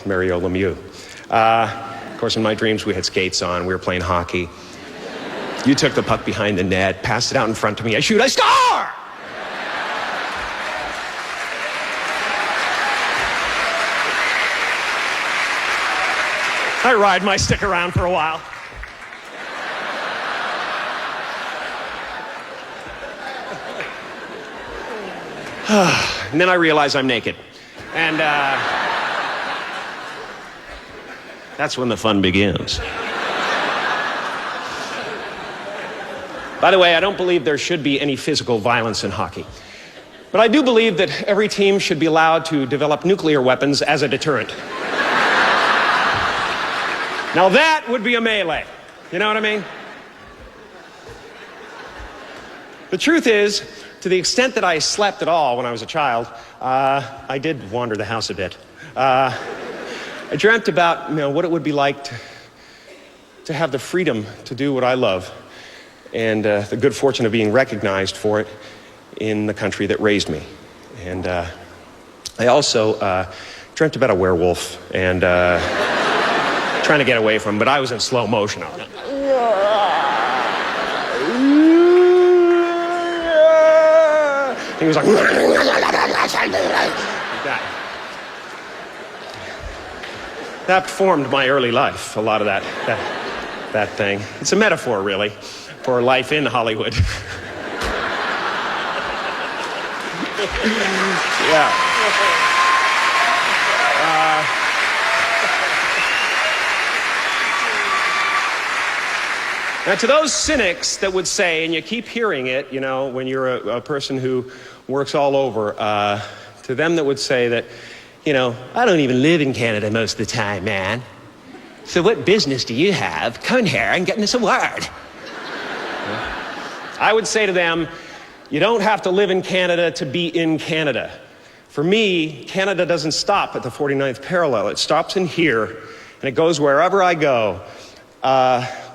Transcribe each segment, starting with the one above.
Mario Lemieux. Of course, in my dreams, we had skates on. We were playing hockey. You took the puck behind the net, passed it out in front of me. I shoot, I score! I ride my stick around for a while. And then I realize I'm naked. And that's when the fun begins. By the way, I don't believe there should be any physical violence in hockey. But I do believe that every team should be allowed to develop nuclear weapons as a deterrent. Now that would be a melee. You know what I mean? The truth is, to the extent that I slept at all when I was a child, I did wander the house a bit. I dreamt about, what it would be like to have the freedom to do what I love, and the good fortune of being recognized for it in the country that raised me. And I also dreamt about a werewolf and trying to get away from him, but I was in slow motion. He was like that. That formed my early life, a lot of that thing. It's a metaphor, really, for life in Hollywood. Yeah. Now, to those cynics that would say, and you keep hearing it, when you're a person who works all over, to them that would say that, I don't even live in Canada most of the time, man. So what business do you have coming here and getting this award? I would say to them, you don't have to live in Canada to be in Canada. For me, Canada doesn't stop at the 49th parallel. It stops in here, and it goes wherever I go.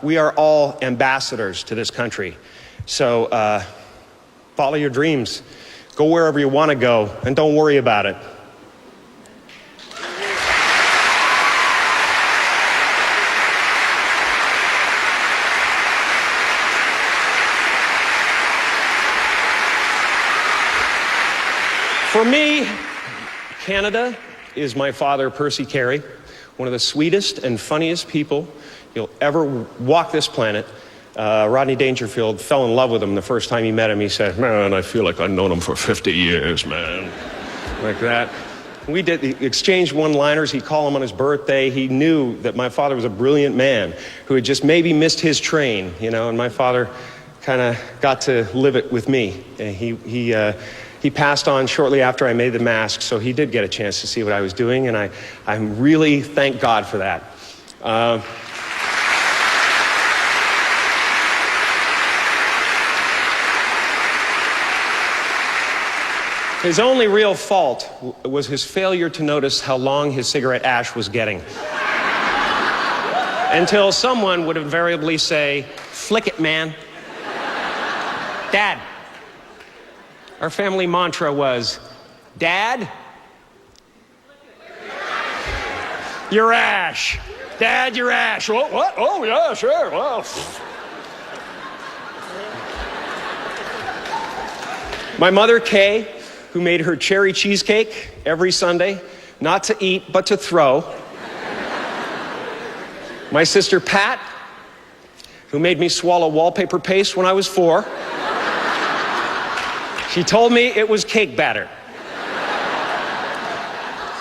We are all ambassadors to this country. So follow your dreams. Go wherever you want to go, and don't worry about it. For me, Canada is my father, Percy Carrey, one of the sweetest and funniest people you'll ever walk this planet. Rodney Dangerfield fell in love with him the first time he met him. He said, man, I feel like I've known him for 50 years, man. Like that. We exchanged one-liners. He'd call him on his birthday. He knew that my father was a brilliant man who had just maybe missed his train, and my father kind of got to live it with me. And he passed on shortly after I made the mask, so he did get a chance to see what I was doing, and I really thank God for that. His only real fault was his failure to notice how long his cigarette ash was getting. Until someone would invariably say, flick it, man. Dad. Our family mantra was, Dad, your ash. Dad, your ash. Oh, what? Oh, yeah, sure. Well. My mother, Kay, who made her cherry cheesecake every Sunday, not to eat, but to throw. My sister, Pat, who made me swallow wallpaper paste when I was 4. She told me it was cake batter.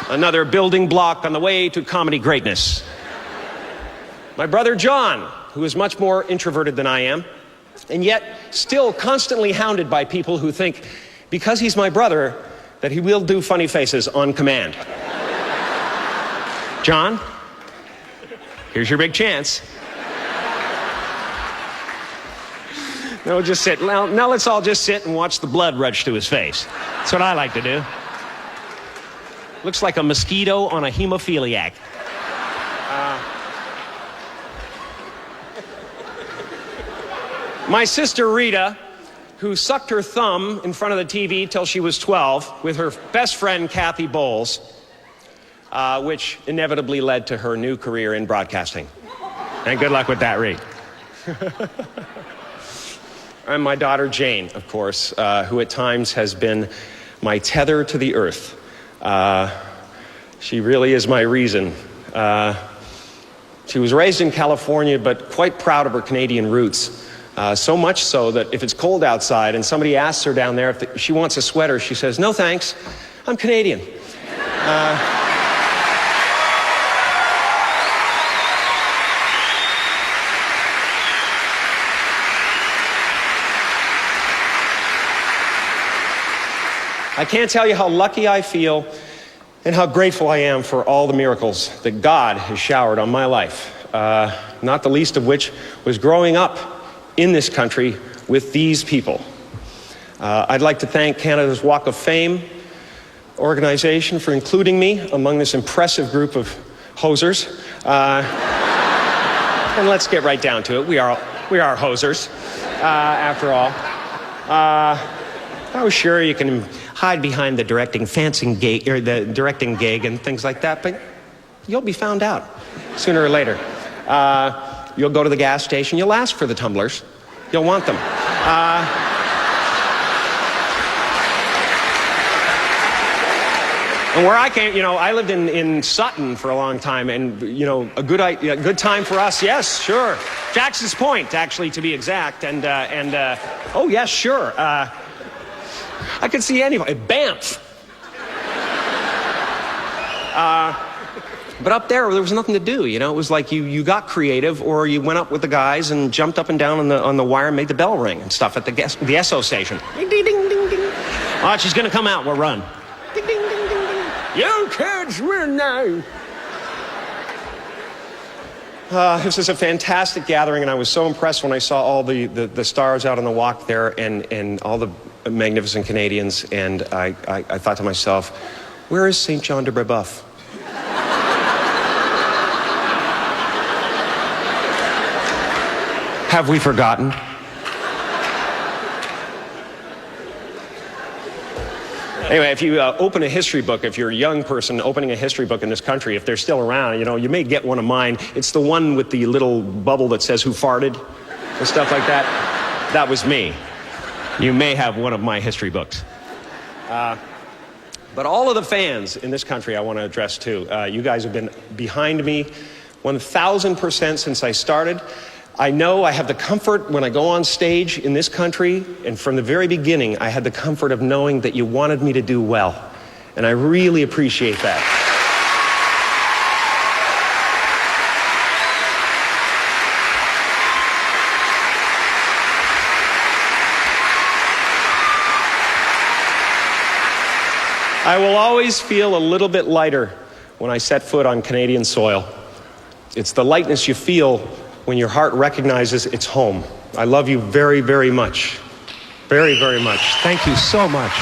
Another building block on the way to comedy greatness. My brother, John, who is much more introverted than I am, and yet still constantly hounded by people who think, because he's my brother, that he will do funny faces on command. John, here's your big chance. No, just sit. Now let's all just sit and watch the blood rush to his face. That's what I like to do. Looks like a mosquito on a hemophiliac. My sister Rita, who sucked her thumb in front of the TV till she was 12 with her best friend Kathy Bowles, which inevitably led to her new career in broadcasting. And good luck with that, Ree. And my daughter, Jane, of course, who at times has been my tether to the earth. She really is my reason. She was raised in California, but quite proud of her Canadian roots. So much so that if it's cold outside and somebody asks her down there if she wants a sweater, she says, "No thanks, I'm Canadian." I can't tell you how lucky I feel and how grateful I am for all the miracles that God has showered on my life, not the least of which was growing up in this country with these people. I'd like to thank Canada's Walk of Fame organization for including me among this impressive group of hosers. And let's get right down to it. We are hosers, after all. I was sure you can hide behind the directing gig and things like that, but you'll be found out sooner or later. You'll go to the gas station, you'll ask for the tumblers, you'll want them. And where I came, I lived in Sutton for a long time, and a good time for us, yes, sure. Jackson's Point, actually, to be exact, and oh yes, sure. I could see anybody. Banff. But up there was nothing to do. It was like you got creative, or you went up with the guys and jumped up and down on the wire and made the bell ring and stuff at the Esso station. Ding, ding, ding, ding, ding. Oh, she's going to come out. We'll run. Ding, ding, ding, ding, ding. You kids win now. This is a fantastic gathering, and I was so impressed when I saw all the stars out on the walk there and all the magnificent Canadians, and I thought to myself, where is St. John de Brebeuf? Have we forgotten? Anyway, if you open a history book, if you're a young person opening a history book in this country, if they're still around, you may get one of mine. It's the one with the little bubble that says who farted and stuff like that. That was me. You may have one of my history books. But all of the fans in this country I want to address too. You guys have been behind me 1,000% since I started. I know I have the comfort when I go on stage in this country, and from the very beginning, I had the comfort of knowing that you wanted me to do well. And I really appreciate that. I will always feel a little bit lighter when I set foot on Canadian soil. It's the lightness you feel when your heart recognizes it's home. I love you very, very much. Very, very much. Thank you so much.